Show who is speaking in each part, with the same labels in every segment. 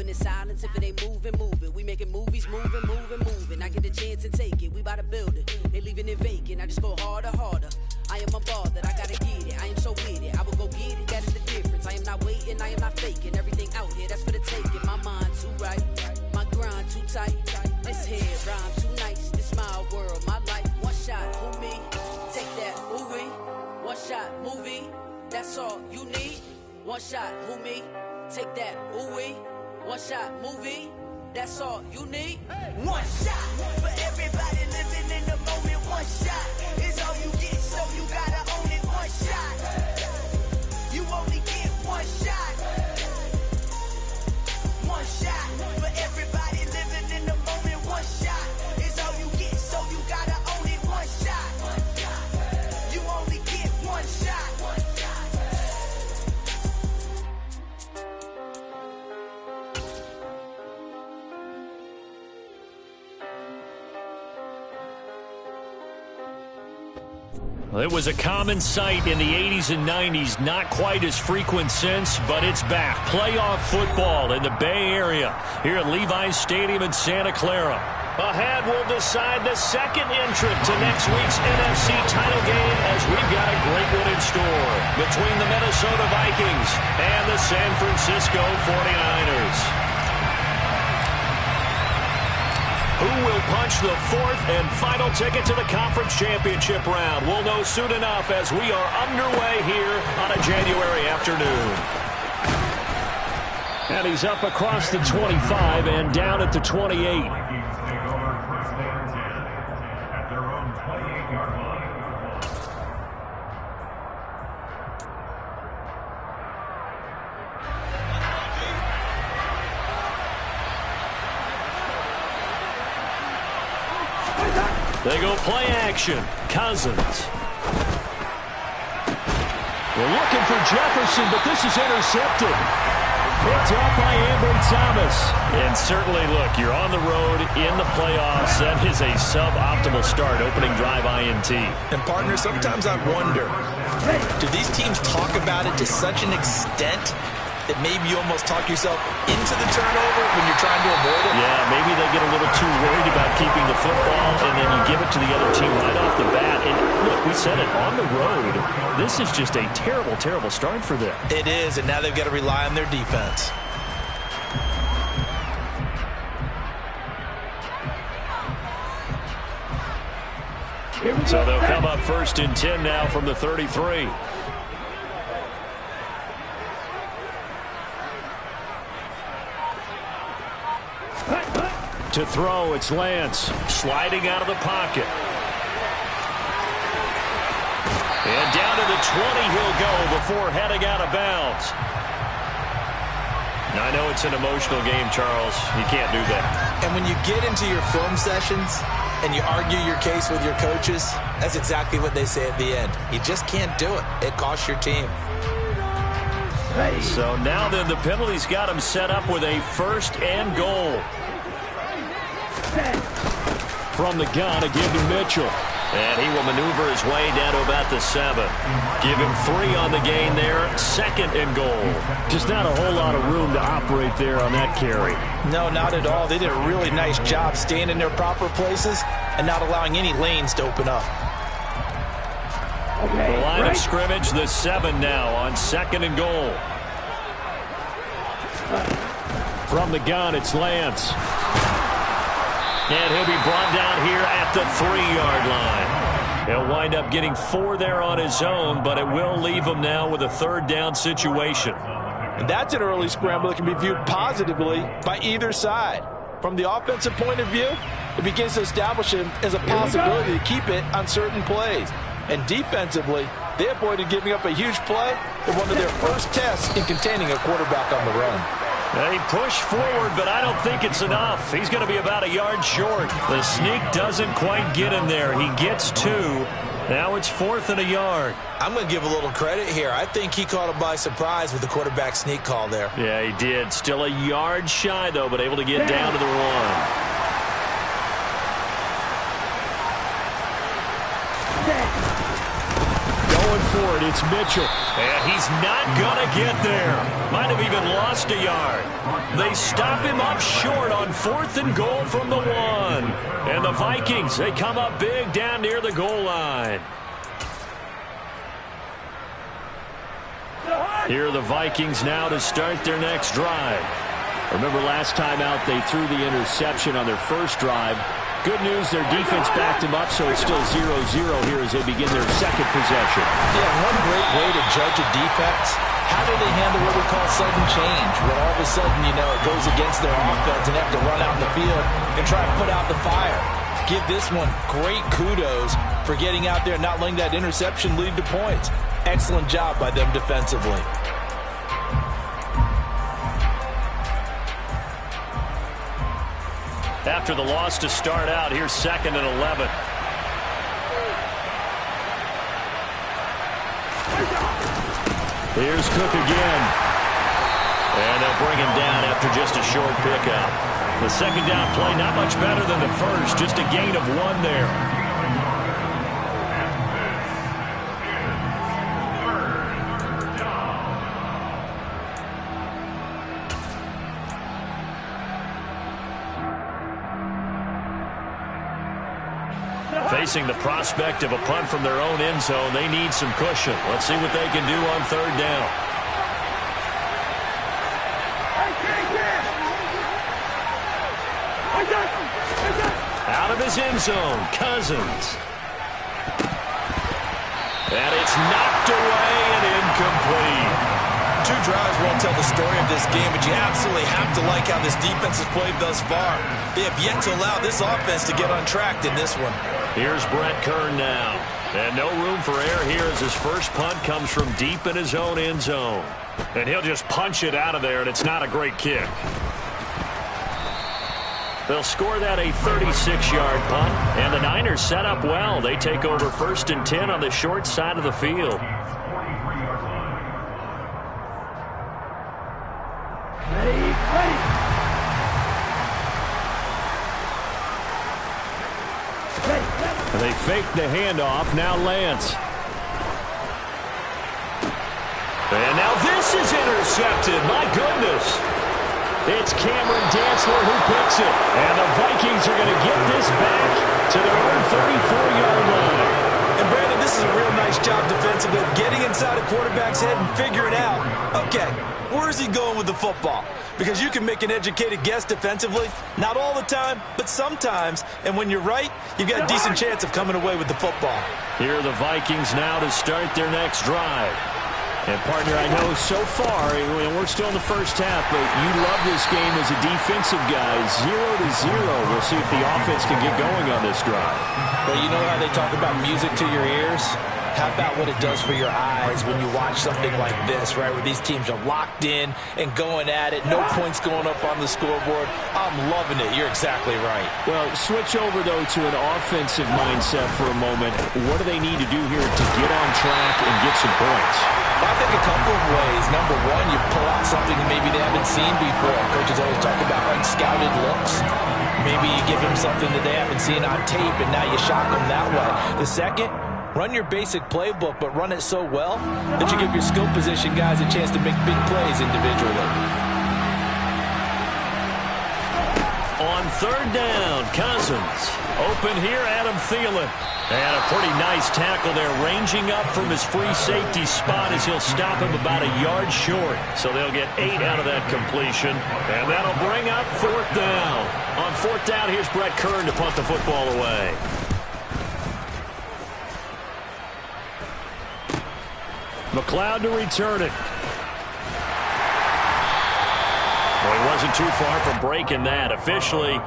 Speaker 1: in silence if it ain't moving, moving. We making movies, moving, moving, moving. I get a chance and take it. We bout to build it. They leaving it vacant. I just go harder, harder. I am unbothered. I gotta get it. I am so with it. I will go get it. That is the difference. I am not waiting. I am not faking. Everything out here, that's for the taking. My mind too right. My grind too tight. This head rhyme too nice. This my world, my life. One shot, who me? Take that, who we? One shot, movie. That's all you need. One shot, who me? Take that, ooh wee. One shot, movie. That's all you need.
Speaker 2: One shot for everybody living in the moment. One shot is all you get, so you gotta own it. One shot. You only get one shot. One shot for everybody living in the moment. One shot is all you get, so you gotta own it. One shot. You only get one shot.
Speaker 3: Well, it was a common sight in the 80s and 90s, not quite as frequent since, but it's back. Playoff football in the Bay Area here at Levi's Stadium in Santa Clara. Ahead, we'll decide the second entrant to next week's NFC title game as we've got a great one in store between the Minnesota Vikings and the San Francisco 49ers. Who will punch the fourth and final ticket to the conference championship round? We'll know soon enough as we are underway here on a January afternoon. And he's up across the 25 and down at the 28. They go play action. Cousins. We're looking for Jefferson, but this is intercepted. Picked up by Ambry Thomas. And certainly, look, you're on the road in the playoffs. That is a suboptimal start, opening drive INT.
Speaker 4: And, partner, sometimes I wonder, do these teams talk about it to such an extent that maybe you almost talk yourself into the turnover when you're trying to avoid it?
Speaker 3: Yeah, maybe they get a little too worried about keeping the football, and then you give it to the other team right off the bat. And look, we said it, on the road, this is just a terrible, terrible start for them.
Speaker 4: It is, and now they've got to rely on their defense.
Speaker 3: So they'll come up first and 10 now from the 33. To throw, it's Lance. Sliding out of the pocket. And down to the 20 he'll go before heading out of bounds. Now, I know it's an emotional game, Charles. You can't do that.
Speaker 4: And when you get into your film sessions and you argue your case with your coaches, that's exactly what they say at the end. You just can't do it. It costs your team.
Speaker 3: So now then, the penalty's got him set up with a first and goal. From the gun, a give to Mitchell. And he will maneuver his way down to about the 7. Give him 3 on the gain there. Second and goal. Just not a whole lot of room to operate there on that carry.
Speaker 4: No, not at all. They did a really nice job staying in their proper places and not allowing any lanes to open up.
Speaker 3: The line of scrimmage, the 7 now on second and goal. From the gun, it's Lance. And he'll be brought down here at the 3-yard line. He'll wind up getting 4 there on his own, but it will leave him now with a third down situation.
Speaker 5: And that's an early scramble that can be viewed positively by either side. From the offensive point of view, it begins to establish him as a possibility to keep it on certain plays. And defensively, they avoided giving up a huge play in one of their first tests in containing a quarterback on the run.
Speaker 3: They push forward, but I don't think it's enough. He's going to be about a yard short. The sneak doesn't quite get him there. He gets 2. Now it's 4th and a yard.
Speaker 4: I'm going to give a little credit here. I think he caught him by surprise with the quarterback sneak call there.
Speaker 3: Yeah, he did. Still a yard shy, though, but able to get down to the 1. for it. It's Mitchell. And he's not going to get there. Might have even lost a yard. They stop him up short on 4th and goal from the 1. And the Vikings, they come up big down near the goal line. Here are the Vikings now to start their next drive. Remember last time out they threw the interception on their first drive. Good news, their defense backed them up, so it's still 0-0 here as they begin their second possession.
Speaker 5: Yeah, one great way to judge a defense, how do they handle what we call sudden change? When all of a sudden, you know, it goes against their offense and they have to run out in the field and try to put out the fire. Give this one great kudos for getting out there and not letting that interception lead to points. Excellent job by them defensively.
Speaker 3: After the loss to start out, here's 2nd and 11. Here's Cook again. And they'll bring him down after just a short pickup. The second down play not much better than the first, just a gain of 1 there. Facing the prospect of a punt from their own end zone, they need some cushion. Let's see what they can do on 3rd down. Out of his end zone, Cousins. And it's knocked away and incomplete.
Speaker 4: 2 drives won't tell the story of this game, but you absolutely have to like how this defense has played thus far. They have yet to allow this offense to get untracked in this one.
Speaker 3: Here's Brett Kern now. And no room for error here as his first punt comes from deep in his own end zone. And he'll just punch it out of there, and it's not a great kick. They'll score that a 36-yard punt, and the Niners set up well. They take over 1st and 10 on the short side of the field. They fake the handoff. Now Lance. And now this is intercepted. My goodness. It's Cameron Dantzler who picks it. And the Vikings are going to get this back to their own 34-yard line.
Speaker 4: And Brandon, this is a real nice job defensively of getting inside a quarterback's head and figuring out, okay, where is he going with the football? Because you can make an educated guess defensively, not all the time, but sometimes. And when you're right, you've got a decent chance of coming away with the football.
Speaker 3: Here are the Vikings now to start their next drive. And, partner, I know so far, and we're still in the first half, but you love this game as a defensive guy. 0-0. We'll see if the offense can get going on this drive.
Speaker 5: Well, you know how they talk about music to your ears? How about what it does for your eyes when you watch something like this, right, where these teams are locked in and going at it, no points going up on the scoreboard. I'm loving it. You're exactly right.
Speaker 3: Well, switch over, though, to an offensive mindset for a moment. What do they need to do here to get on track and get some points?
Speaker 5: I think a couple of ways. Number one, you pull out something maybe they haven't seen before. Coaches always talk about unscouted looks. Maybe you give them something that they haven't seen on tape, and now you shock them that way. The second, run your basic playbook, but run it so well that you give your skill position guys a chance to make big plays individually.
Speaker 3: On 3rd down, Cousins. Open here, Adam Thielen. And a pretty nice tackle there, ranging up from his free safety spot as he'll stop him about a yard short. So they'll get 8 out of that completion, and that'll bring up 4th down. On 4th down, here's Brett Kern to punt the football away. McLeod to return it. Well, he wasn't too far from breaking that. Officially,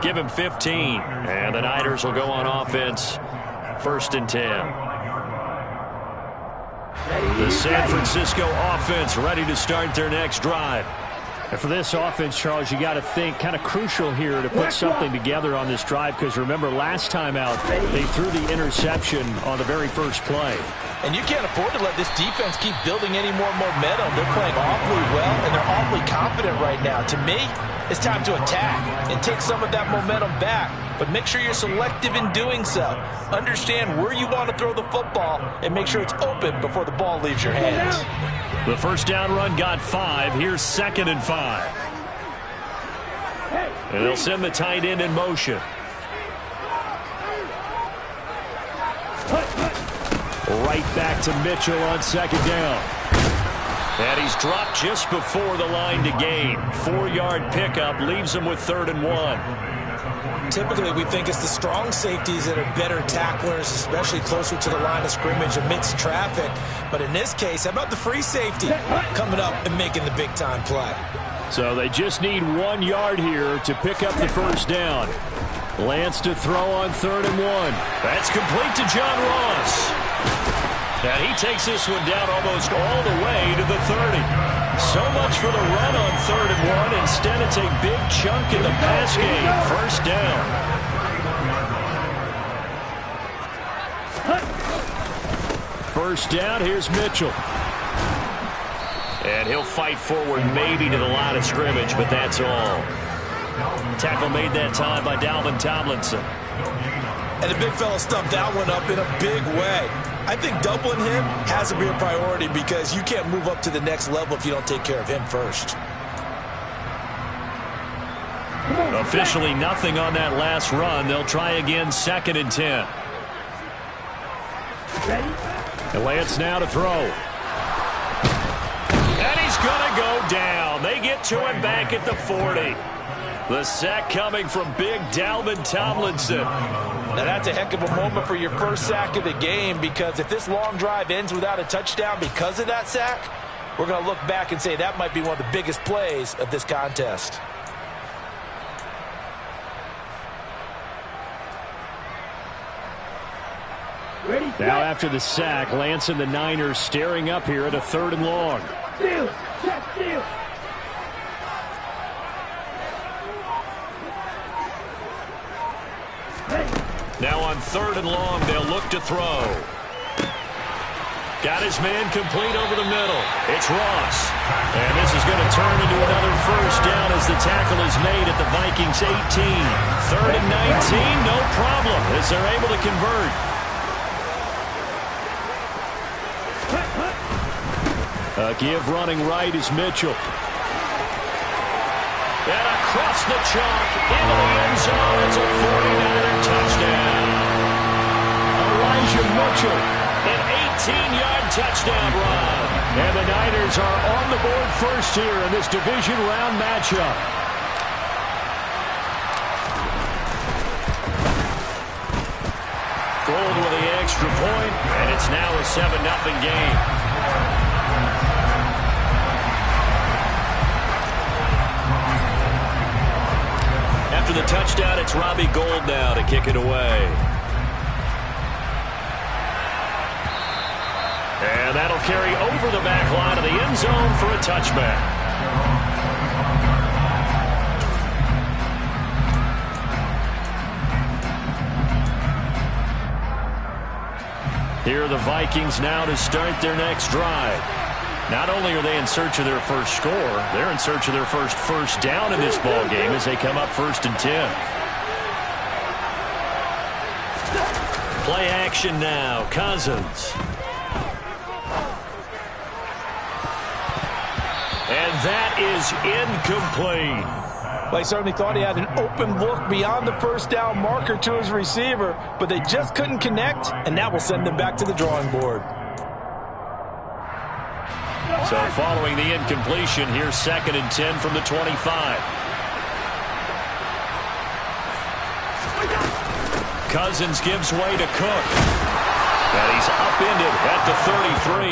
Speaker 3: give him 15. And the Niners will go on offense. 1st and 10. The San Francisco offense ready to start their next drive. And for this offense, Charles, you got to think kind of crucial here to put something together on this drive, because remember last time out they threw the interception on the very first play.
Speaker 5: And you can't afford to let this defense keep building any more momentum. They're playing awfully well, and they're awfully confident right now. To me, it's time to attack and take some of that momentum back. But make sure you're selective in doing so. Understand where you want to throw the football and make sure it's open before the ball leaves your hands.
Speaker 3: The first down run got 5. Here's 2nd and 5. And they'll send the tight end in motion. Right back to Mitchell on 2nd down. And he's dropped just before the line to gain. 4-yard pickup leaves him with 3rd and 1.
Speaker 5: Typically, we think it's the strong safeties that are better tacklers, especially closer to the line of scrimmage amidst traffic. But in this case, how about the free safety coming up and making the big-time play?
Speaker 3: So they just need 1 yard here to pick up the first down. Lance to throw on 3rd and 1. That's complete to John Ross. And he takes this one down almost all the way to the 30. So much for the run on 3rd and 1. Instead, it's a big chunk in the pass game. First down. First down, here's Mitchell. And he'll fight forward maybe to the line of scrimmage, but that's all. Tackle made that time by Dalvin Tomlinson.
Speaker 5: And the big fella stuffed that one up in a big way. I think doubling him has to be a priority because you can't move up to the next level if you don't take care of him first.
Speaker 3: Officially nothing on that last run. They'll try again 2nd and 10. And Lance now to throw. And he's going to go down. They get to him back at the 40. The sack coming from big Dalvin Tomlinson.
Speaker 5: Now that's a heck of a moment for your first sack of the game, because if this long drive ends without a touchdown because of that sack, we're going to look back and say that might be one of the biggest plays of this contest.
Speaker 3: Now after the sack, Lance and the Niners staring up here at a 3rd and long. Now on 3rd and long, they'll look to throw. Got his man complete over the middle. It's Ross. And this is going to turn into another first down as the tackle is made at the Vikings 18. 3rd and 19, no problem as they're able to convert. A give running right is Mitchell. And across the chalk into the end zone. It's a 49er touchdown. Elijah Mitchell, an 18-yard touchdown run. And the Niners are on the board first here in this division round matchup. Gold with the extra point, and it's now a 7-0 game. After the touchdown, it's Robbie Gould now to kick it away. And that'll carry over the back line of the end zone for a touchback. Here are the Vikings now to start their next drive. Not only are they in search of their first score, they're in search of their first down in this ball game as they come up 1st and 10. Play action now. Cousins. And that is incomplete.
Speaker 5: Well, he certainly thought he had an open look beyond the first down marker to his receiver, but they just couldn't connect, and that will send them back to the drawing board.
Speaker 3: So following the incompletion, here's 2nd and 10 from the 25. Cousins gives way to Cook. And he's upended at the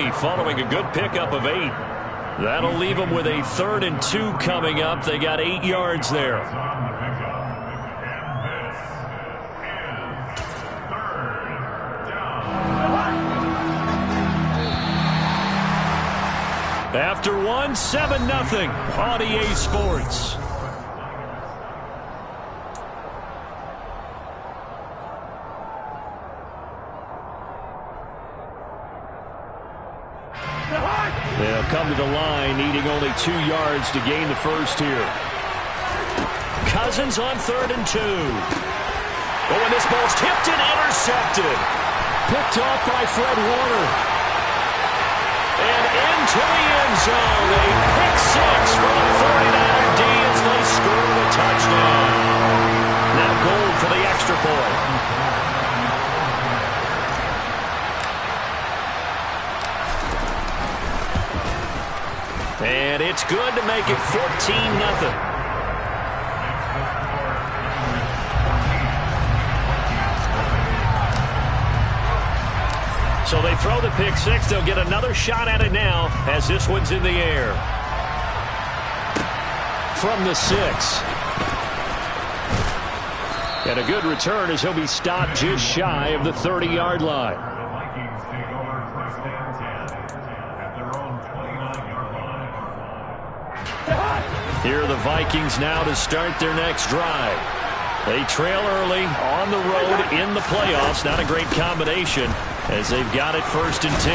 Speaker 3: 33 following a good pickup of 8. That'll leave them with a 3rd and 2 coming up. They got 8 yards there. After 1, 7-0 on EA Sports. They'll come to the line, needing only 2 yards to gain the first here. Cousins on 3rd and 2. Oh, and this ball's tipped and intercepted. Picked off by Fred Warner. And into the end zone. A pick six for the 49er D as they score the touchdown. Now goal for the extra point. And it's good to make it 14-0. So they throw the pick six. They'll get another shot at it now as this one's in the air. From the 6. And a good return as he'll be stopped just shy of the 30-yard line. Here are the Vikings now to start their next drive. They trail early on the road in the playoffs. Not a great combination as they've got it 1st and 10.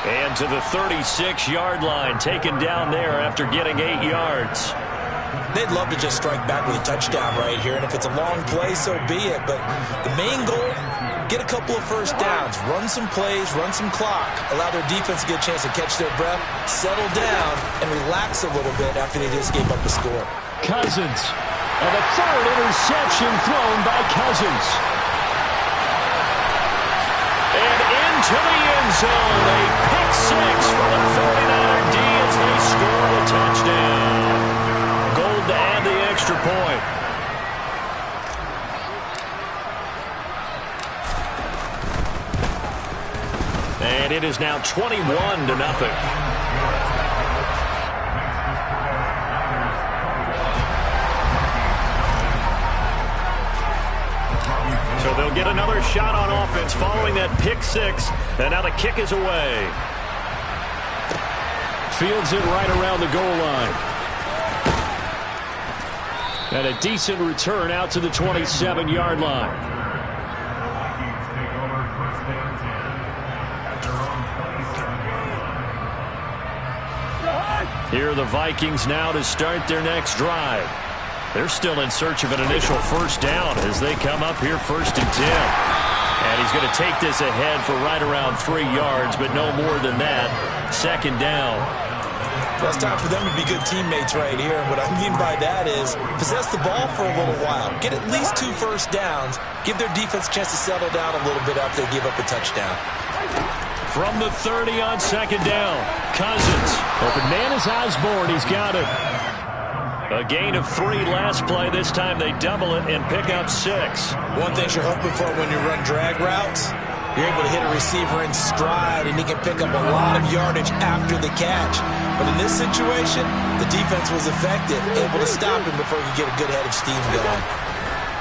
Speaker 3: And to the 36-yard line, taken down there after getting 8 yards.
Speaker 4: They'd love to just strike back with a touchdown right here, and if it's a long play, so be it. But the main goal, get a couple of first downs, run some plays, run some clock, allow their defense to get a chance to catch their breath, settle down, and relax a little bit after they just gave up the score.
Speaker 3: Cousins, and a 3rd interception thrown by Cousins. And into the end zone, a pick six for the 49er D as they score the touchdown. Gold to add the extra point. And it is now 21-0. So they'll get another shot on offense following that pick six. And now the kick is away. Fields it right around the goal line. And a decent return out to the 27-yard line. Here are the Vikings now to start their next drive. They're still in search of an initial first down as they come up here 1st and 10. And he's going to take this ahead for right around 3 yards, but no more than that. 2nd down.
Speaker 4: Well, it's time for them to be good teammates right here. And what I mean by that is possess the ball for a little while. Get at least 2 first downs. Give their defense a chance to settle down a little bit after they give up a touchdown.
Speaker 3: From the 30 on 2nd down, Cousins. Open man is Osborne. He's got it. A gain of 3 last play. This time they double it and pick up 6.
Speaker 4: One thing you're hoping for when you run drag routes, you're able to hit a receiver in stride, and he can pick up a lot of yardage after the catch. But in this situation, the defense was effective, able to stop him before he could get a good head of steam going.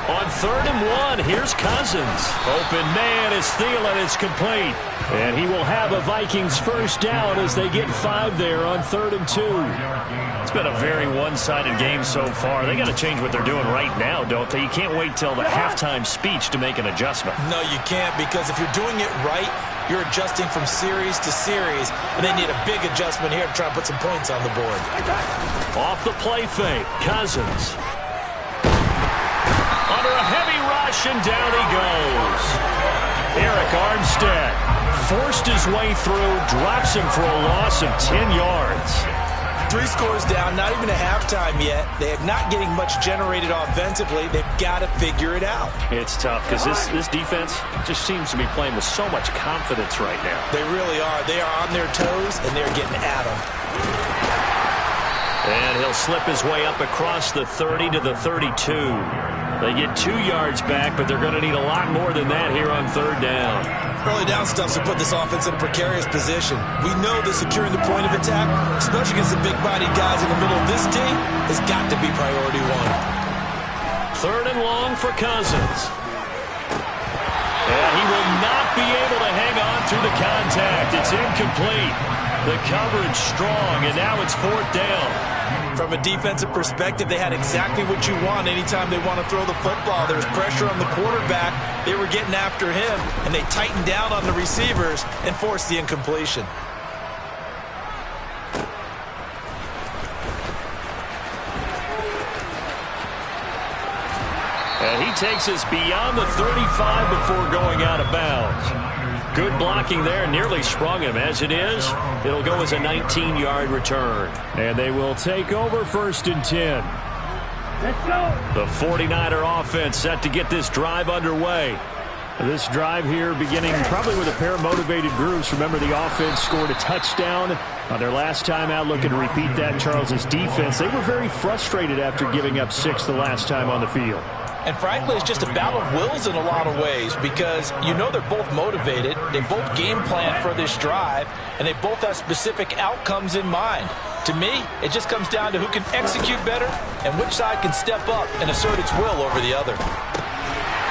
Speaker 3: On 3rd and 1, here's Cousins. Open man is Thielen. It's complete. And he will have a Vikings first down as they get 5 there on 3rd and 2. It's been a very one-sided game so far. They got to change what they're doing right now, don't they? You can't wait till the halftime speech to make an adjustment.
Speaker 4: No, you can't, because if you're doing it right, you're adjusting from series to series, and they need a big adjustment here to try and put some points on the board.
Speaker 3: Off the play fake, Cousins. Under a heavy rush, and down he goes. Eric Armstead forced his way through, drops him for a loss of 10 yards.
Speaker 4: 3 scores down, not even a halftime yet. They are not getting much generated offensively. They've got to figure it out.
Speaker 3: It's tough because this defense just seems to be playing with so much confidence right now.
Speaker 4: They really are. They are on their toes, and they're getting at them.
Speaker 3: And he'll slip his way up across the 30 to the 32. They get 2 yards back, but they're going to need a lot more than that here on 3rd down.
Speaker 4: Early down stuff to put this offense in a precarious position. We know that securing the point of attack, especially against the big-bodied guys in the middle of this team, has got to be priority 1.
Speaker 3: 3rd and long for Cousins. And he will not be able to hang on through the contact. It's incomplete. The coverage strong, and now it's 4th down.
Speaker 4: From a defensive perspective, they had exactly what you want anytime they want to throw the football. There was pressure on the quarterback. They were getting after him, and they tightened down on the receivers and forced the incompletion.
Speaker 3: And he takes us beyond the 35 before going out of bounds. Good blocking there, nearly sprung him. As it is, it'll go as a 19-yard return. And they will take over 1st and 10.
Speaker 6: Let's go.
Speaker 3: The 49er offense set to get this drive underway. This drive here beginning probably with a pair of motivated groups. Remember, the offense scored a touchdown on their last time out. Looking to repeat that. Charles's defense, they were very frustrated after giving up 6 the last time on the field.
Speaker 5: And frankly, it's just a battle of wills in a lot of ways because you know they're both motivated. They both game plan for this drive, and they both have specific outcomes in mind. To me, it just comes down to who can execute better and which side can step up and assert its will over the other.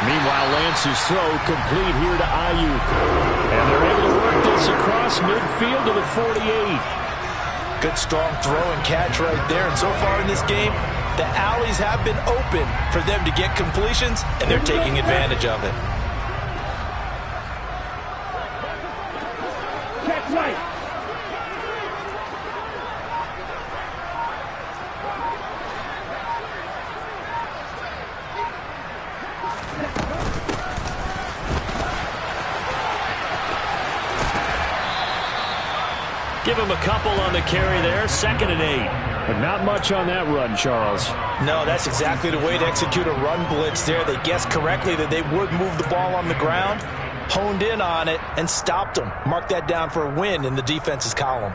Speaker 3: Meanwhile, Lance's throw complete here to Ayuk. And they're able to work this across midfield to the 48.
Speaker 5: Good strong throw and catch right there. And so far in this game, the alleys have been open for them to get completions, and they're taking advantage of it.
Speaker 6: Catch right.
Speaker 3: Give him a couple on the carry there. 2nd and 8.
Speaker 6: But not much on that run, Charles.
Speaker 5: No, that's exactly the way to execute a run blitz there. They guessed correctly that they would move the ball on the ground, honed in on it, and stopped them. Mark that down for a win in the defense's column.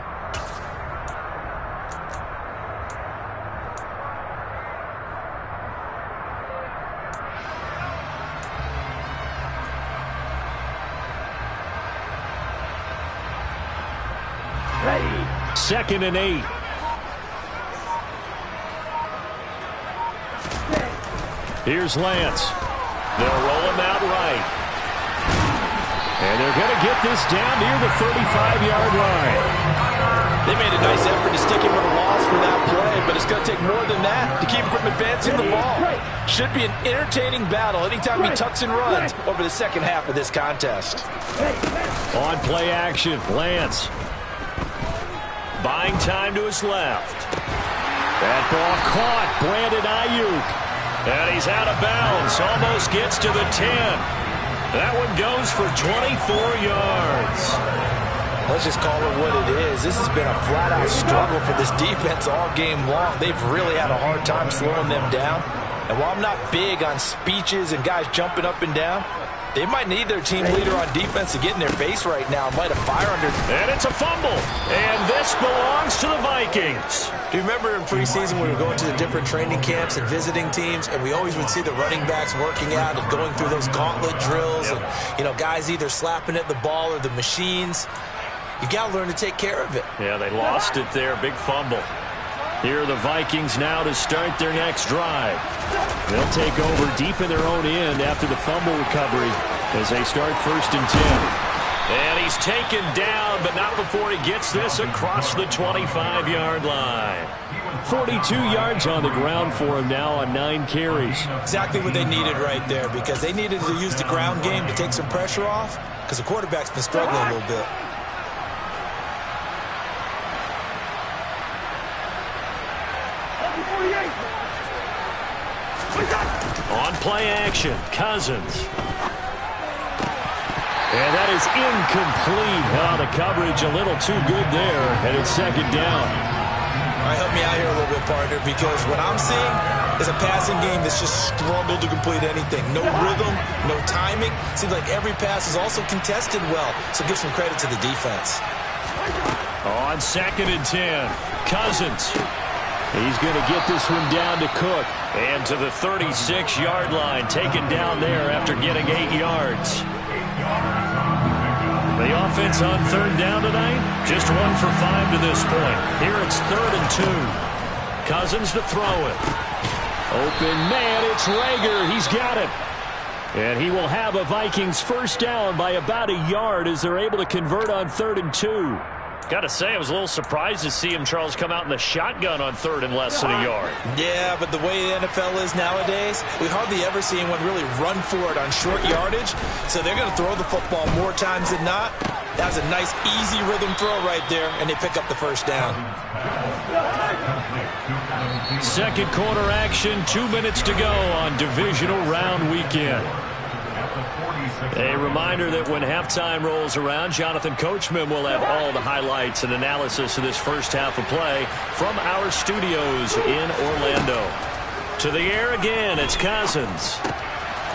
Speaker 6: Ready.
Speaker 3: 2nd and 8. Here's Lance. They'll roll him out right. And they're going to get this down near the 35-yard line.
Speaker 5: They made a nice effort to stick him with a loss for that play, but it's going to take more than that to keep him from advancing the ball. Should be an entertaining battle anytime he tucks and runs over the second half of this contest.
Speaker 3: On play action, Lance. Buying time to his left. That ball caught. Brandon Ayuk. And he's out of bounds. Almost gets to the 10. That one goes for 24 yards.
Speaker 5: Let's just call it what it is. This has been a flat-out struggle for this defense all game long. They've really had a hard time slowing them down. And while I'm not big on speeches and guys jumping up and down, they might need their team leader on defense to get in their face right now and light a fire under.
Speaker 3: And it's a fumble. And this belongs to the Vikings.
Speaker 7: Do you remember in preseason we were going to the different training camps and visiting teams, and we always would see the running backs working out and going through those gauntlet drills, and, you know, guys either slapping at the ball or the machines. You got to learn to take care of it.
Speaker 3: Yeah, they lost it there. Big fumble. Here are the Vikings now to start their next drive. They'll take over deep in their own end after the fumble recovery as they start 1st and 10. And he's taken down, but not before he gets this across the 25-yard line. 42 yards on the ground for him now on 9 carries.
Speaker 7: Exactly what they needed right there, because they needed to use the ground game to take some pressure off, because the quarterback's been struggling a little bit.
Speaker 3: On play action, Cousins. And that is incomplete. Oh, the coverage a little too good there, and it's 2nd down.
Speaker 7: All right, help me out here a little bit, partner, because what I'm seeing is a passing game that's just struggled to complete anything. No rhythm, no timing. Seems like every pass is also contested well, so give some credit to the defense.
Speaker 3: On 2nd and 10, Cousins. He's going to get this one down to Cook. And to the 36-yard line, taken down there after getting 8 yards. The offense on 3rd down tonight, just 1 for 5 to this point. Here it's 3rd and 2. Cousins to throw it. Open man, it's Rager. He's got it. And he will have a Vikings first down by about a yard as they're able to convert on 3rd and 2. Got to say, I was a little surprised to see him, Charles, come out in the shotgun on 3rd and less than a yard.
Speaker 7: Yeah, but the way the NFL is nowadays, we hardly ever see anyone really run for it on short yardage. So they're going to throw the football more times than not.
Speaker 4: That was a nice, easy rhythm throw right there, and they pick up the first down.
Speaker 3: Second quarter action, 2 minutes to go on divisional round weekend. A reminder that when halftime rolls around, Jonathan Coachman will have all the highlights and analysis of this first half of play from our studios in Orlando. To the air again, it's Cousins.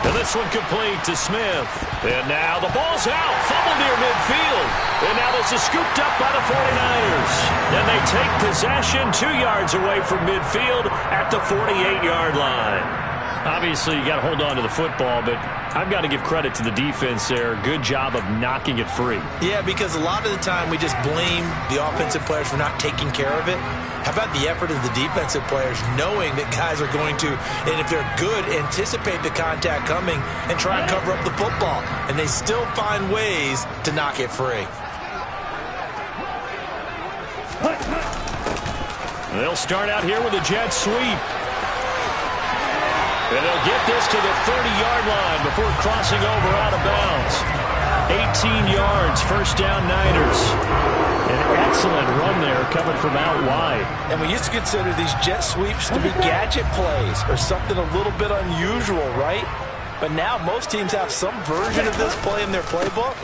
Speaker 3: And this one complete to Smith. And now the ball's out. Fumble near midfield. And now this is scooped up by the 49ers. And they take possession 2 yards away from midfield at the 48-yard line. Obviously, you got to hold on to the football, but I've got to give credit to the defense there. Good job of knocking it free.
Speaker 7: Yeah, because a lot of the time we just blame the offensive players for not taking care of it. How about the effort of the defensive players knowing that guys are going to, and if they're good, anticipate the contact coming and try and cover up the football. And they still find ways to knock it free.
Speaker 3: They'll start out here with a jet sweep. And they'll get this to the 30-yard line before crossing over out of bounds. 18 yards, first down Niners. An excellent run there coming from out wide.
Speaker 5: And we used to consider these jet sweeps to be gadget plays or something a little bit unusual, right? But now most teams have some version of this play in their playbook.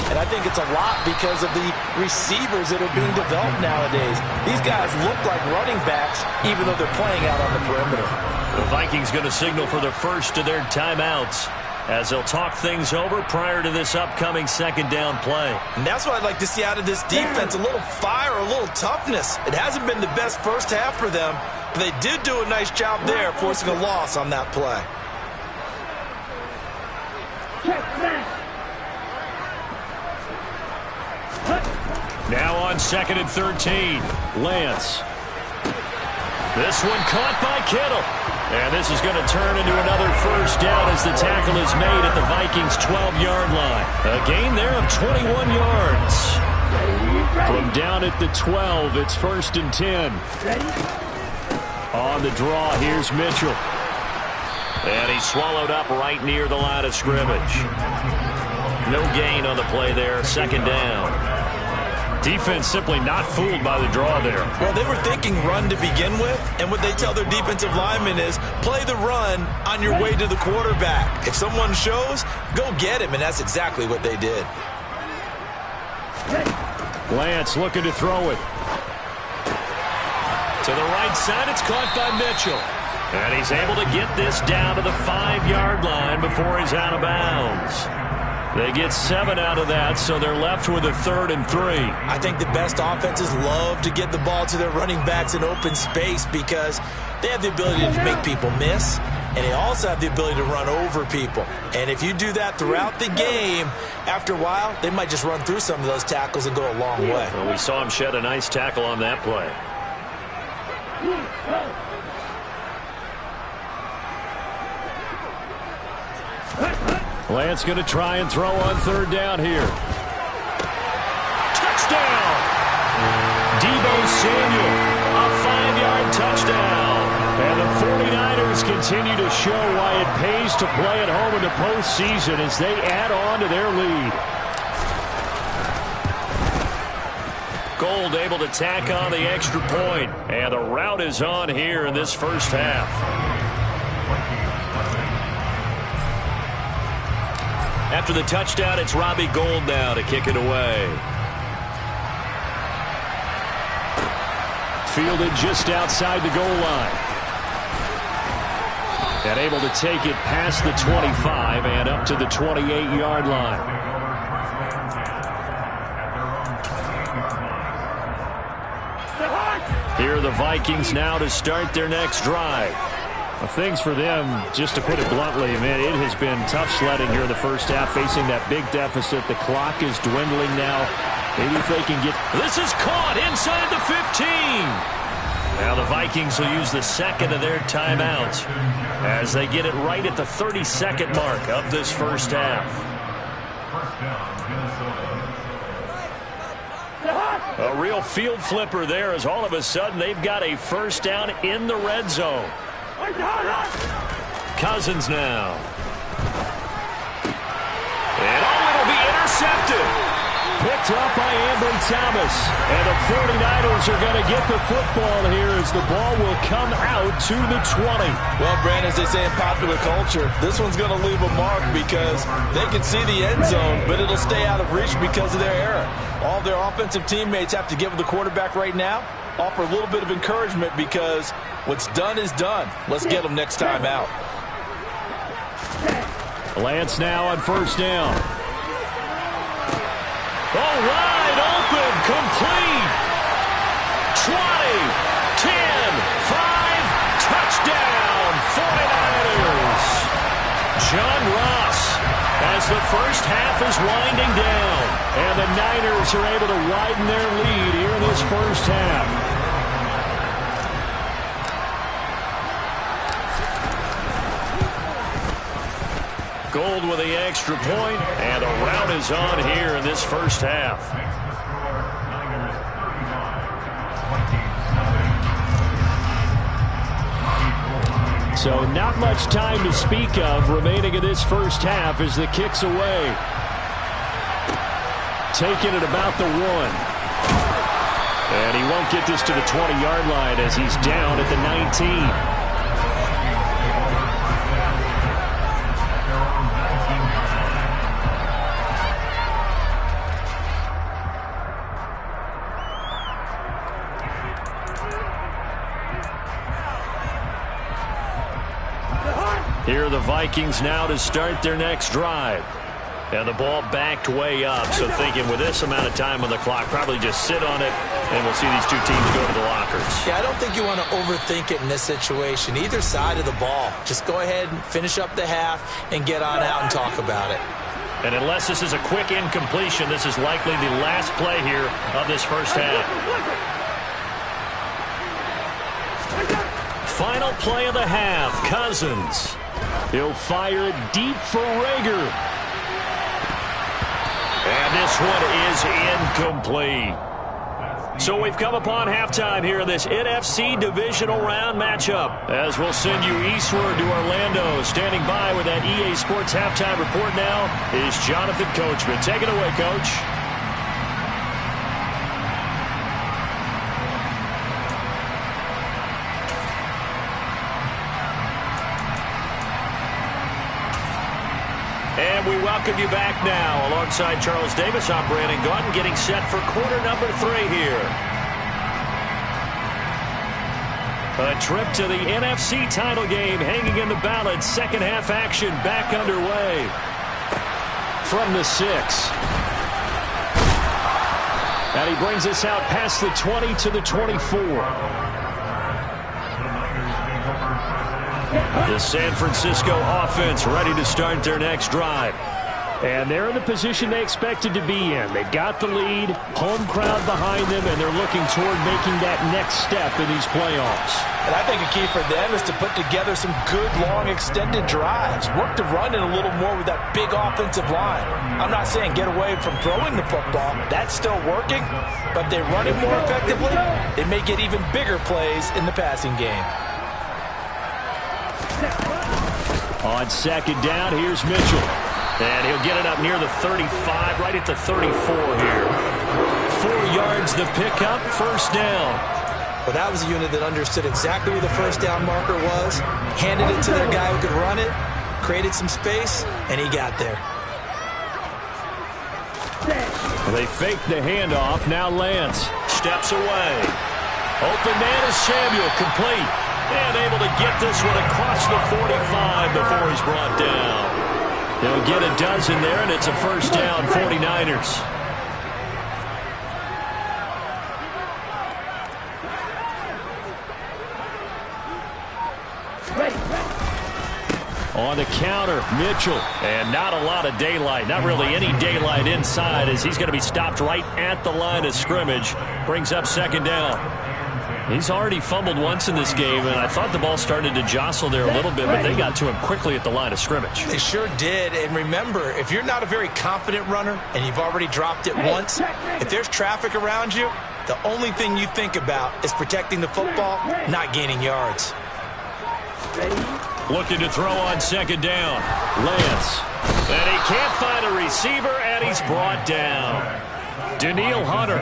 Speaker 5: And I think it's a lot because of the receivers that are being developed nowadays. These guys look like running backs even though they're playing out on the perimeter.
Speaker 3: The Vikings going to signal for the first of their timeouts as they'll talk things over prior to this upcoming second down play.
Speaker 4: And that's what I'd like to see out of this defense, a little fire, a little toughness. It hasn't been the best first half for them, but they did do a nice job there forcing a loss on that play.
Speaker 3: Now on 2nd and 13, Lance. This one caught by Kittle. And this is going to turn into another first down as the tackle is made at the Vikings' 12-yard line. A gain there of 21 yards. From down at the 12, it's 1st and 10. On the draw, here's Mitchell. And he's swallowed up right near the line of scrimmage. No gain on the play there, 2nd down. Defense simply not fooled by the draw there.
Speaker 4: Well, they were thinking run to begin with, and what they tell their defensive linemen is play the run on your way to the quarterback. If someone shows, go get him, and that's exactly what they did.
Speaker 3: Lance looking to throw it. To the right side, it's caught by Mitchell. And he's able to get this down to the 5-yard line before he's out of bounds. They get 7 out of that, so they're left with a 3rd and 3.
Speaker 4: I think the best offenses love to get the ball to their running backs in open space because they have the ability to make people miss, and they also have the ability to run over people. And if you do that throughout the game, after a while, they might just run through some of those tackles and go a long way.
Speaker 3: Well, we saw him shed a nice tackle on that play. Lance going to try and throw on 3rd down here. Touchdown! Deebo Samuel, a 5-yard touchdown. And the 49ers continue to show why it pays to play at home in the postseason as they add on to their lead. Gold able to tack on the extra point. And the route is on here in this first half. After the touchdown, it's Robbie Gould now to kick it away. Fielded just outside the goal line. And able to take it past the 25 and up to the 28-yard line. Here are the Vikings now to start their next drive.
Speaker 6: Well, things for them, just to put it bluntly, man, it has been tough sledding here in the first half, facing that big deficit. The clock is dwindling now. Maybe if they can get...
Speaker 3: This is caught inside the 15. Now the Vikings will use the 2nd of their timeouts as they get it right at the 32nd mark of this first half. A real field flipper there as all of a sudden they've got a first down in the red zone. Cousins now. And it'll be intercepted. Picked picked up by Ambry Thomas. And the 49ers are going to get the football here as the ball will come out to the 20.
Speaker 5: Well, Brandon, as they say in popular culture, this one's going to leave a mark because they can see the end zone, but it'll stay out of reach because of their error. All their offensive teammates have to give the quarterback right now, offer a little bit of encouragement because what's done is done. Let's get them next time out.
Speaker 3: Lance now on first down. Oh, wide open, complete. 20, 10, 5, touchdown, 49ers. John Ross as the first half is winding down. And the Niners are able to widen their lead here in this first half. Gold with the extra point, and a rout is on here in this first half. So not much time to speak of remaining in this first half as the kick's away. Taking it about the 1. And he won't get this to the 20-yard line as he's down at the 19. Here are the Vikings now to start their next drive. And the ball backed way up, so thinking with this amount of time on the clock, probably just sit on it, and we'll see these two teams go to the lockers.
Speaker 7: Yeah, I don't think you want to overthink it in this situation. Either side of the ball. Just go ahead and finish up the half and get on out and talk about it.
Speaker 3: And unless this is a quick incompletion, this is likely the last play here of this first half. Final play of the half, Cousins. He'll fire it deep for Rager. And this one is incomplete. So we've come upon halftime here in this NFC divisional round matchup. As we'll send you eastward to Orlando. Standing by with that EA Sports halftime report now is Jonathan Coachman. Take it away, Coach. And we welcome you back now. Alongside Charles Davis, I'm Brandon Gaudin, getting set for quarter number 3 here. A trip to the NFC title game hanging in the balance. Second half action back underway. From the 6. And he brings us out past the 20 to the 24. The San Francisco offense ready to start their next drive. And they're in the position they expected to be in. They've got the lead, home crowd behind them, and they're looking toward making that next step in these playoffs.
Speaker 5: And I think a key for them is to put together some good, long, extended drives. Work to run it a little more with that big offensive line. I'm not saying get away from throwing the football. That's still working. But if they run it more effectively, they may get even bigger plays in the passing game.
Speaker 3: On second down, here's Mitchell. And he'll get it up near the 35, right at the 34 here. 4 yards the pickup, first down.
Speaker 7: Well, that was a unit that understood exactly where the first down marker was, handed it to their guy who could run it, created some space, and he got there.
Speaker 3: They fake the handoff. Now Lance steps away. Open man is Samuel, complete. And able to get this one across the 45 before he's brought down. He'll get a dozen there, and it's a first down, 49ers. On the counter, Mitchell. And not a lot of daylight. Not really any daylight inside as he's going to be stopped right at the line of scrimmage. Brings up second down. He's already fumbled once in this game, and I thought the ball started to jostle there a little bit, but they got to him quickly at the line of scrimmage.
Speaker 7: They sure did, and remember, if you're not a very confident runner and you've already dropped it once, if there's traffic around you, the only thing you think about is protecting the football, not gaining yards.
Speaker 3: Looking to throw on second down. Lance. And he can't find a receiver, and he's brought down. Daniil Hunter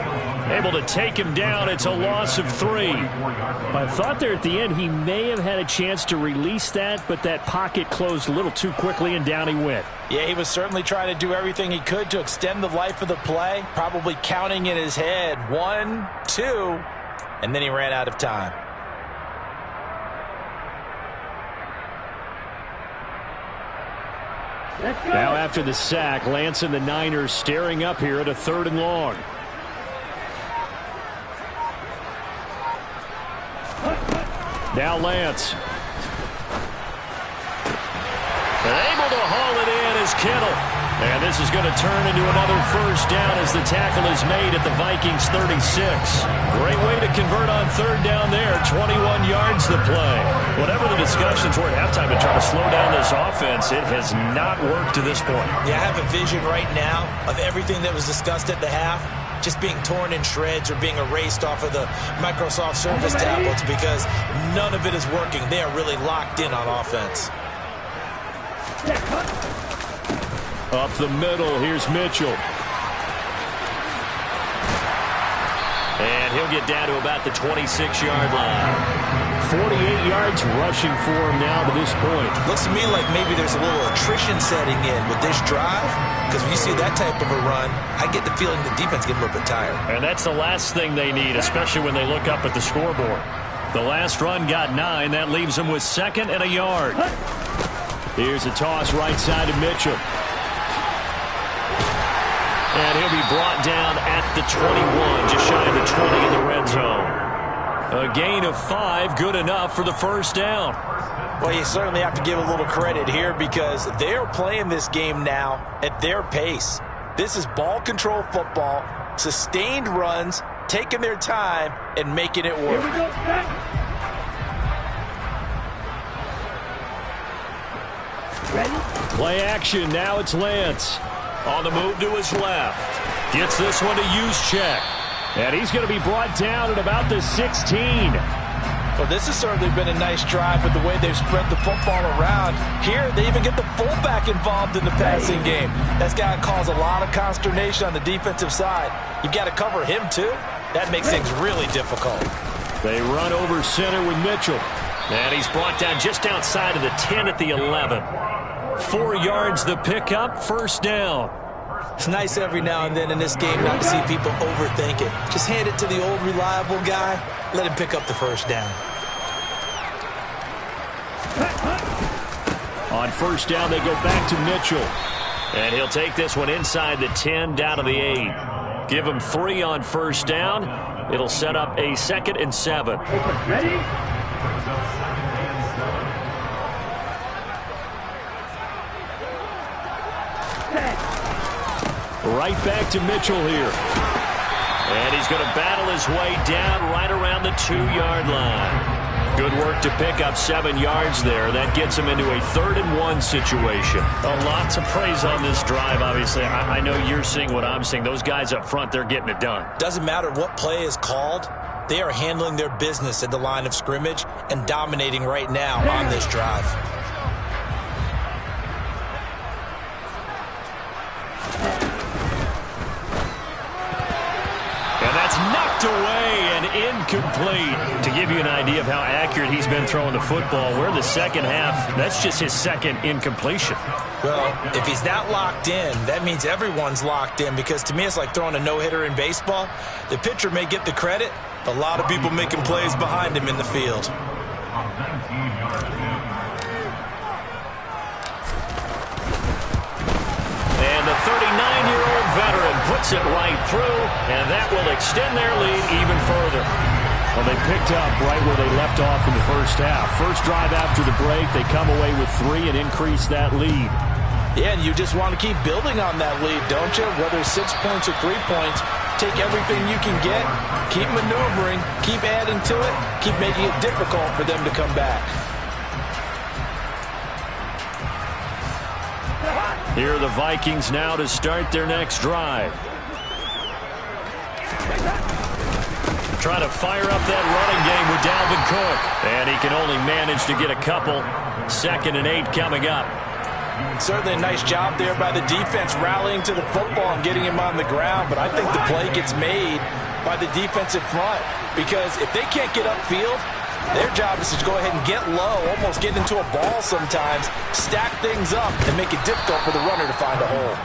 Speaker 3: able to take him down. It's a loss of 3.
Speaker 6: I thought there at the end he may have had a chance to release that, but that pocket closed a little too quickly, and down he went.
Speaker 5: Yeah, he was certainly trying to do everything he could to extend the life of the play, probably counting in his head 1, 2, and then he ran out of time.
Speaker 6: Now after the sack, Lance and the Niners staring up here at a 3rd and long. Now Lance.
Speaker 3: Able to haul it in is Kittle. And this is going to turn into another first down as the tackle is made at the Vikings 36. Great way to convert on 3rd down there. 21 yards the play. Whatever the discussions were at halftime to try to slow down this offense, it has not worked to this point.
Speaker 7: Yeah, I have a vision right now of everything that was discussed at the half just being torn in shreds or being erased off of the Microsoft Surface tablets because none of it is working. They are really locked in on offense.
Speaker 6: Up the middle, here's Mitchell.
Speaker 3: And he'll get down to about the 26-yard line.
Speaker 6: 48 yards rushing for him now to this point.
Speaker 7: Looks to me like maybe there's a little attrition setting in with this drive, because when you see that type of a run, I get the feeling the defense getting a little bit tired.
Speaker 3: And that's the last thing they need, especially when they look up at the scoreboard. The last run got 9. That leaves them with 2nd and a yard.
Speaker 6: Here's a toss right side to Mitchell.
Speaker 3: And he'll be brought down at the 21, just shy of the 20 in the red zone. A gain of 5, good enough for the first down.
Speaker 5: Well, you certainly have to give a little credit here because they're playing this game now at their pace. This is ball control football, sustained runs, taking their time, and making it work.
Speaker 6: Play action, now it's Lance.
Speaker 3: On the move to his left. Gets this one to use check.
Speaker 6: And he's going to be brought down at about the 16.
Speaker 5: Well, this has certainly been a nice drive with the way they've spread the football around. Here, they even get the fullback involved in the passing game. That's got to cause a lot of consternation on the defensive side. You've got to cover him, too. That makes things really difficult.
Speaker 6: They run over center with Mitchell.
Speaker 3: And he's brought down just outside of the 10 at the 11. 4 yards the pickup, first down.
Speaker 7: It's nice every now and then in this game not to see people overthink it. Just hand it to the old reliable guy. Let him pick up the first down.
Speaker 6: On first down, they go back to Mitchell.
Speaker 3: And he'll take this one inside the 10, down to the 8. Give him 3 on first down. It'll set up a 2nd and 7.
Speaker 8: Ready?
Speaker 6: Right back to Mitchell here.
Speaker 3: And he's going to battle his way down right around the 2-yard line. Good work to pick up 7 yards there. That gets him into a 3rd and 1 situation. A lot to praise on this drive, obviously. I know you're seeing what I'm seeing. Those guys up front, they're getting it done.
Speaker 7: Doesn't matter what play is called. They are handling their business at the line of scrimmage and dominating right now on this drive.
Speaker 3: Knocked away and incomplete. To give you an idea of how accurate he's been throwing the football, we're in the second half. That's just his 2nd incompletion.
Speaker 7: Well, if he's not locked in, that means everyone's locked in, because to me it's like throwing a no-hitter in baseball. The pitcher may get the credit, a lot of people making plays behind him in the field.
Speaker 3: And the 39-year-old veteran puts it right through, and that will extend their lead even further.
Speaker 6: Well, they picked up right where they left off in the first half. First drive after the break, they come away with 3 and increase that lead.
Speaker 5: Yeah, and you just want to keep building on that lead, don't you? Whether it's 6 points or 3 points, take everything you can get, keep maneuvering, keep adding to it, keep making it difficult for them to come back.
Speaker 3: Here are the Vikings now to start their next drive. Trying to fire up that running game with Dalvin Cook. And he can only manage to get a couple. 2nd and 8 coming up.
Speaker 5: Certainly a nice job there by the defense rallying to the football and getting him on the ground, but I think the play gets made by the defensive front because if they can't get upfield, their job is to go ahead and get low, almost get into a ball sometimes, stack things up, and make it difficult for the runner to find a hole.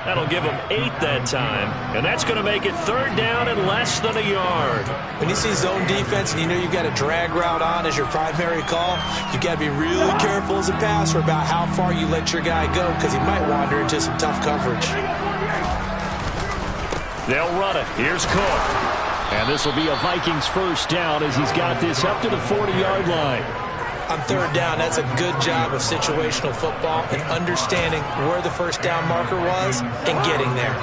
Speaker 3: That'll give them 8 that time, and that's going to make it 3rd down and less than a yard.
Speaker 7: When you see zone defense and you know you've got a drag route on as your primary call, you've got to be really careful as a passer about how far you let your guy go because he might wander into some tough coverage.
Speaker 3: They'll run it. Here's Cook. And this will be a Vikings first down as he's got this up to the 40-yard line.
Speaker 7: On 3rd down, that's a good job of situational football and understanding where the first down marker was and getting there.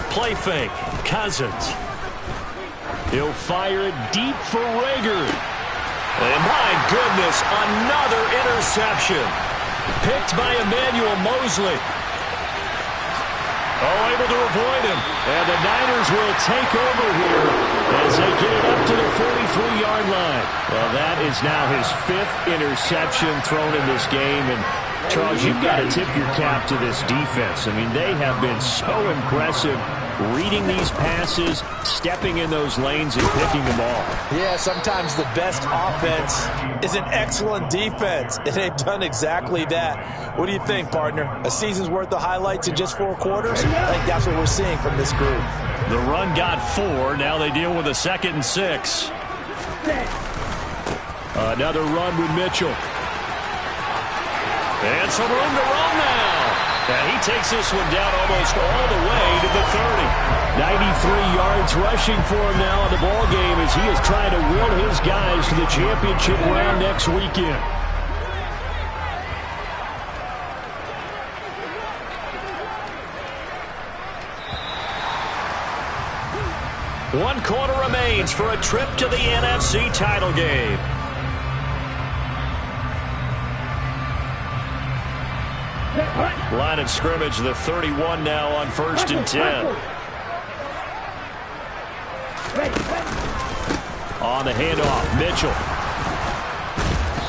Speaker 3: Play fake. Cousins. He'll fire it deep for Rager. And my goodness, another interception. Picked by Emmanuel Mosley. Oh, able to avoid him. And the Niners will take over here as they get it up to the 43-yard line. Well, that is now his 5th interception thrown in this game. And, Charles, you've got to tip your cap to this defense. I mean, they have been so impressive reading these passes, stepping in those lanes, and picking them off.
Speaker 5: Yeah, sometimes the best offense is an excellent defense, and they've done exactly that. What do you think, partner? A season's worth of highlights in just 4 quarters? I think that's what we're seeing from this group.
Speaker 3: The run got 4. Now they deal with a 2nd and 6. Another run with Mitchell. And some room to run now. And he takes this one down almost all the way to the 30. 93 yards rushing for him now in the ball game as he is trying to will his guys to the championship round next weekend. One quarter remains for a trip to the NFC title game. Line of scrimmage, the 31 now on 1st and 10. On the handoff, Mitchell.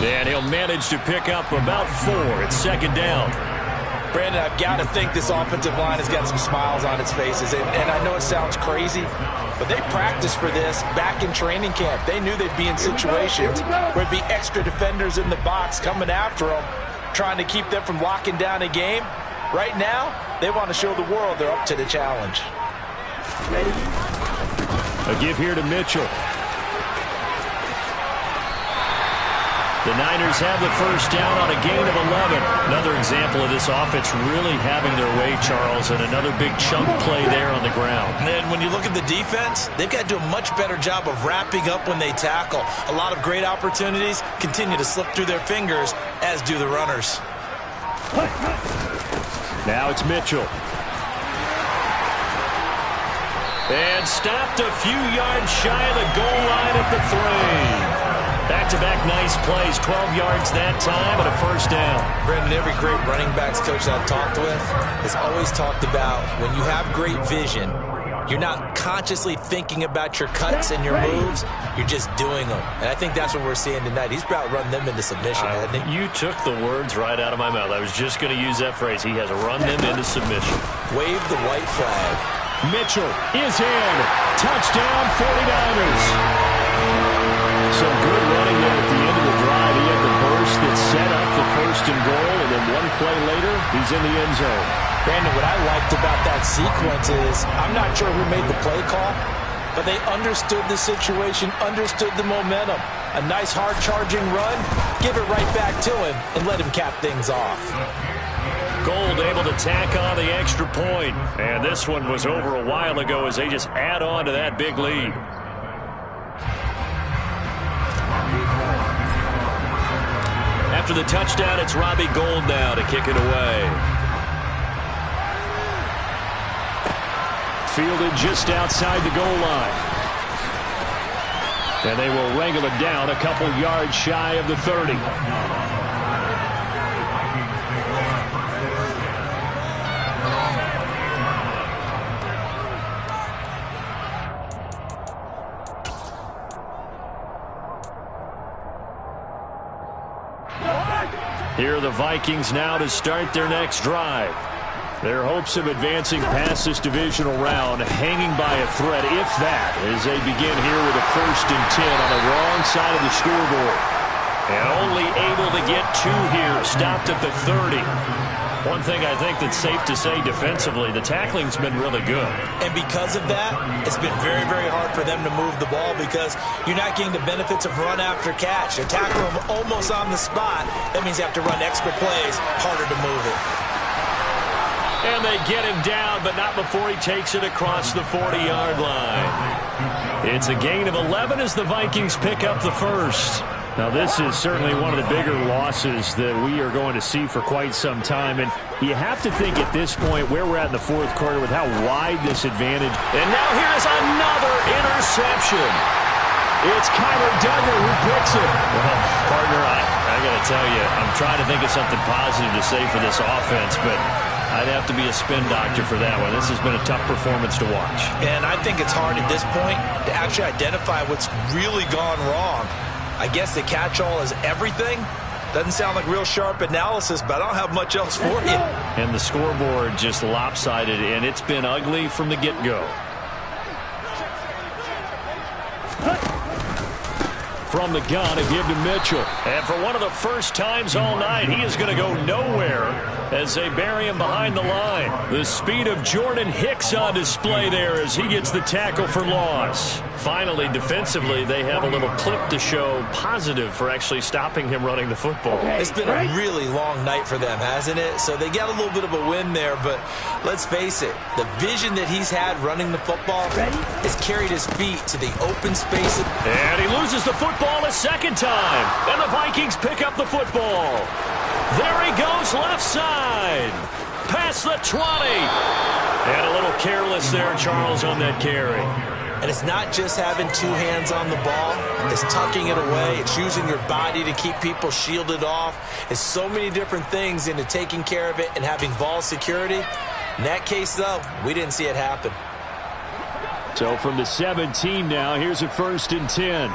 Speaker 3: And he'll manage to pick up about 4. It's 2nd down.
Speaker 5: Brandon, I've got to think this offensive line has got some smiles on its faces. And I know it sounds crazy, but they practiced for this back in training camp. They knew they'd be in situations where there'd be extra defenders in the box coming after them, trying to keep them from locking down a game. Right now, they want to show the world they're up to the challenge.
Speaker 3: A give here to Mitchell. The Niners have the first down on a gain of 11. Another example of this offense really having their way, Charles, and another big chunk play there on the ground.
Speaker 7: And when you look at the defense, they've got to do a much better job of wrapping up when they tackle. A lot of great opportunities continue to slip through their fingers, as do the runners.
Speaker 3: Now it's Mitchell. And stopped a few yards shy of the goal line at the 3. Back-to-back nice plays, 12 yards that time and a first down.
Speaker 7: Brandon, every great running backs coach I've talked with has always talked about when you have great vision, you're not consciously thinking about your cuts and your moves, you're just doing them. And I think that's what we're seeing tonight. He's about run them into submission, hasn't he?
Speaker 3: You took the words right out of my mouth. I was just going to use that phrase. He has run them into submission.
Speaker 7: Wave the white flag.
Speaker 3: Mitchell is in. Touchdown, 49ers. Some good running there at the end of the drive. He had the burst that set up the 1st and goal, and then one play later, he's in the end zone.
Speaker 5: Brandon, what I liked about that sequence is I'm not sure who made the play call, but they understood the situation, understood the momentum. A nice hard-charging run, give it right back to him, and let him cap things off.
Speaker 3: Gold able to tack on the extra point. And this one was over a while ago as they just add on to that big lead. After the touchdown, it's Robbie Gould now to kick it away. Fielded just outside the goal line. And they will wrangle it down a couple yards shy of the 30. Here are the Vikings now to start their next drive. Their hopes of advancing past this divisional round hanging by a thread, if that, as they begin here with a 1st and 10 on the wrong side of the scoreboard. And only able to get 2 here, stopped at the 30. One thing I think that's safe to say defensively, the tackling's been really good.
Speaker 7: And because of that, it's been very, very hard for them to move the ball because you're not getting the benefits of run after catch. You tackle them almost on the spot. That means you have to run extra plays, harder to move it.
Speaker 3: And they get him down, but not before he takes it across the 40-yard line. It's a gain of 11 as the Vikings pick up the 1st. Now, this is certainly one of the bigger losses that we are going to see for quite some time. And you have to think at this point where we're at in the 4th quarter with how wide this advantage. And now here's another interception. It's Kyler Duggar who picks it. Well, partner, I got to tell you, I'm trying to think of something positive to say for this offense, but I'd have to be a spin doctor for that one. This has been a tough performance to watch.
Speaker 7: And I think it's hard at this point to actually identify what's really gone wrong. I guess the catch-all is everything. Doesn't sound like real sharp analysis, but I don't have much else for you.
Speaker 3: And the scoreboard just lopsided, and it's been ugly from the get-go. From the gun, a give to Mitchell. And for one of the first times all night, he is going to go nowhere as they bury him behind the line. The speed of Jordan Hicks on display there as he gets the tackle for loss. Finally, defensively, they have a little clip to show positive for actually stopping him running the football.
Speaker 7: It's been a really long night for them, hasn't it? So they got a little bit of a win there, but let's face it, the vision that he's had running the football has carried his feet to the open space.
Speaker 3: And he loses the football a second time. And the Vikings pick up the football. There he goes left side. Past the 20. And a little careless there, Charles, on that carry.
Speaker 7: And it's not just having 2 hands on the ball. It's tucking it away. It's using your body to keep people shielded off. It's so many different things into taking care of it and having ball security. In that case, though, we didn't see it happen.
Speaker 3: So from the 17 now, here's a 1st and 10.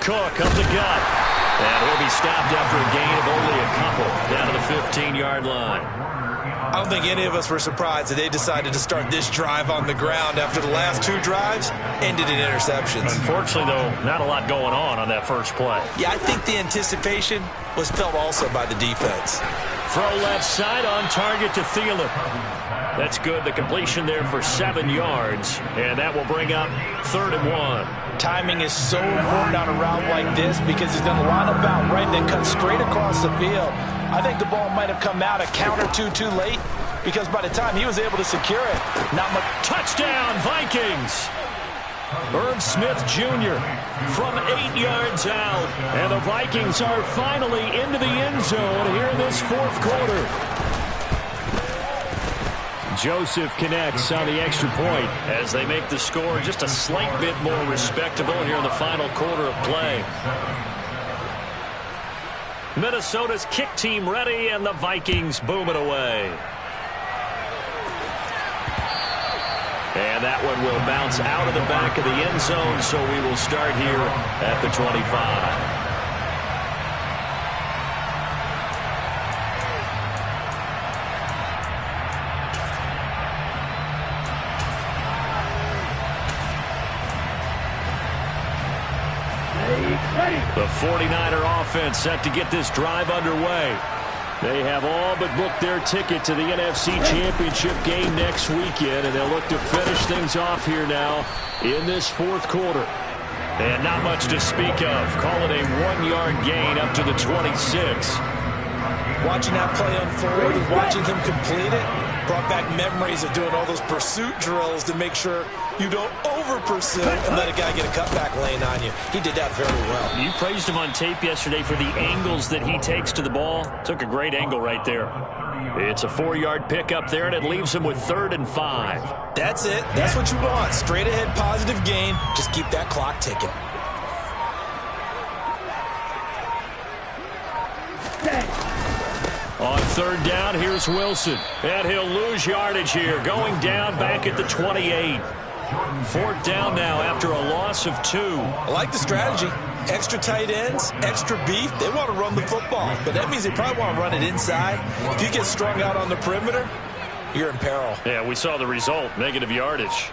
Speaker 3: Cook up the gut. And he'll be stopped after a gain of only a couple down to the 15-yard line.
Speaker 7: I don't think any of us were surprised that they decided to start this drive on the ground after the last 2 drives ended in interceptions.
Speaker 3: Unfortunately, though, not a lot going on that first play.
Speaker 7: Yeah, I think the anticipation was felt also by the defense.
Speaker 3: Throw left side on target to Thielen. That's good. The completion there for 7 yards, and that will bring up 3rd and 1.
Speaker 5: Timing is so important on a route like this because he's going to line up out right, then cut straight across the field. I think the ball might have come out a count or two too late because by the time he was able to secure it, not much.
Speaker 3: Touchdown, Vikings! Irv Smith Jr. from 8 yards out. And the Vikings are finally into the end zone here in this 4th quarter. Joseph connects on the extra point as they make the score just a slight bit more respectable here in the final quarter of play. Minnesota's kick team ready, and the Vikings boom it away. And that one will bounce out of the back of the end zone, so we will start here at the 25. The 49er offense set to get this drive underway. They have all but booked their ticket to the NFC Championship game next weekend, and they'll look to finish things off here now in this 4th quarter. And not much to speak of. Call it a 1-yard gain up to the 26.
Speaker 7: Watching that play unfold and watching him complete it brought back memories of doing all those pursuit drills to make sure you don't over-pursue and let a guy get a cutback lane on you. He did that very well.
Speaker 3: You praised him on tape yesterday for the angles that he takes to the ball. Took a great angle right there. It's a 4-yard pickup there, and it leaves him with 3rd and 5.
Speaker 7: That's it. That's what you want. Straight ahead positive gain. Just keep that clock ticking.
Speaker 3: On 3rd down, here's Wilson. And he'll lose yardage here, going down back at the 28. Fourth down now after a loss of 2.
Speaker 4: I like the strategy. Extra tight ends, extra beef. They want to run the football, but that means they probably want to run it inside. If you get strung out on the perimeter, you're in peril.
Speaker 3: Yeah, we saw the result, negative yardage.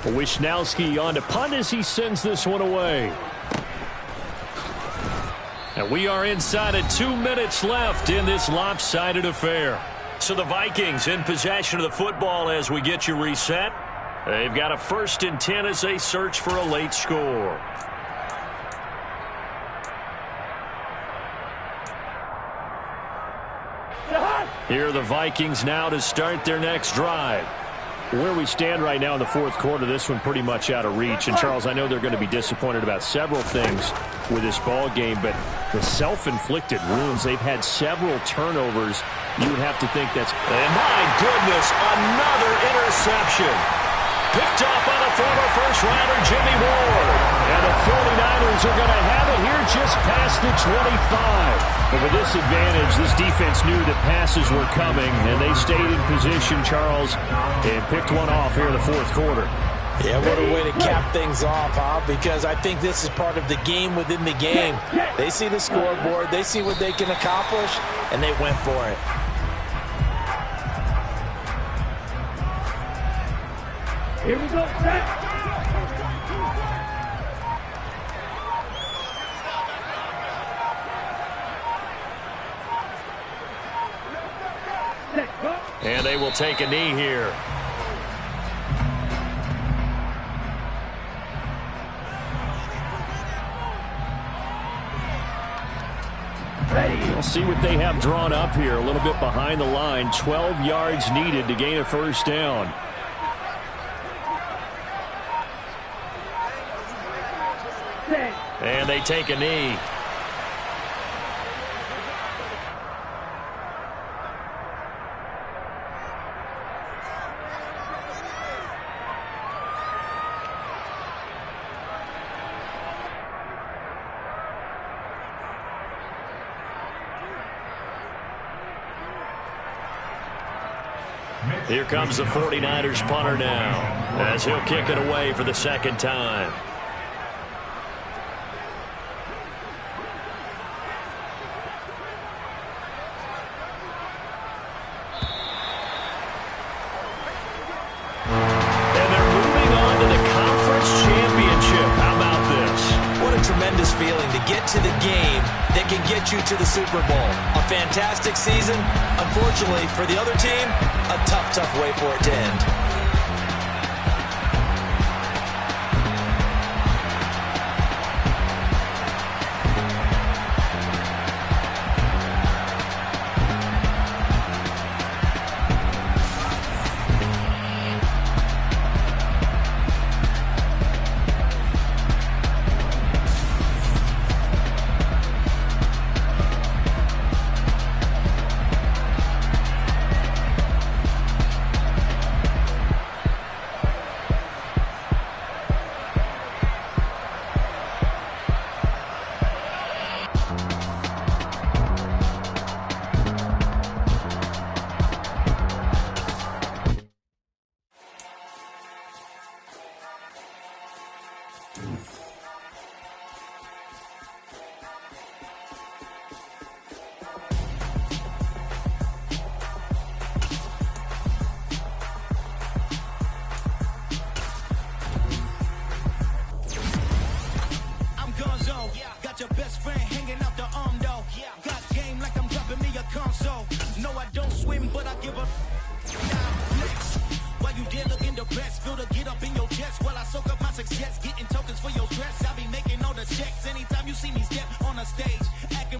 Speaker 3: Wisnowski on to punt as he sends this one away. And we are inside of 2 minutes left in this lopsided affair. So the Vikings in possession of the football as we get you reset. They've got a 1st and 10 as they search for a late score. Here are the Vikings now to start their next drive. Where we stand right now in the fourth quarter, this one pretty much out of reach. And, Charles, I know they're going to be disappointed about several things with this ball game, but the self-inflicted wounds, they've had several turnovers. You would have to think that's... And, my goodness, another interception. Picked up by the former first-rounder, Jimmy Ward. And the 49ers are going to have it here just past the 25. But with this advantage, this defense knew that passes were coming, and they stayed in position, Charles, and picked one off here in the fourth quarter.
Speaker 7: Yeah, what a way to cap things off, huh? Because I think this is part of the game within the game. They see the scoreboard, they see what they can accomplish, and they went for it.
Speaker 8: Here we go, set.
Speaker 3: And they will take a knee here.
Speaker 6: We'll see what they have drawn up here. A little bit behind the line. 12 yards needed to gain a first down.
Speaker 3: And they take a knee. Here comes the 49ers punter now, as he'll kick it away for the second time. And they're moving on to the conference championship. How about this?
Speaker 7: What a tremendous feeling to get to the game that can get you to the Super Bowl. A fantastic season. Unfortunately, for the other team, a tough, tough way for it to end.
Speaker 2: Your best friend hanging out the arm though. Got game like I'm dropping me a console. No, I don't swim, but I give up. Now, next. While you there looking depressed, feel the get up in your chest while I soak up my success. Getting tokens for your stress. I be making all the checks anytime you see me step on a stage.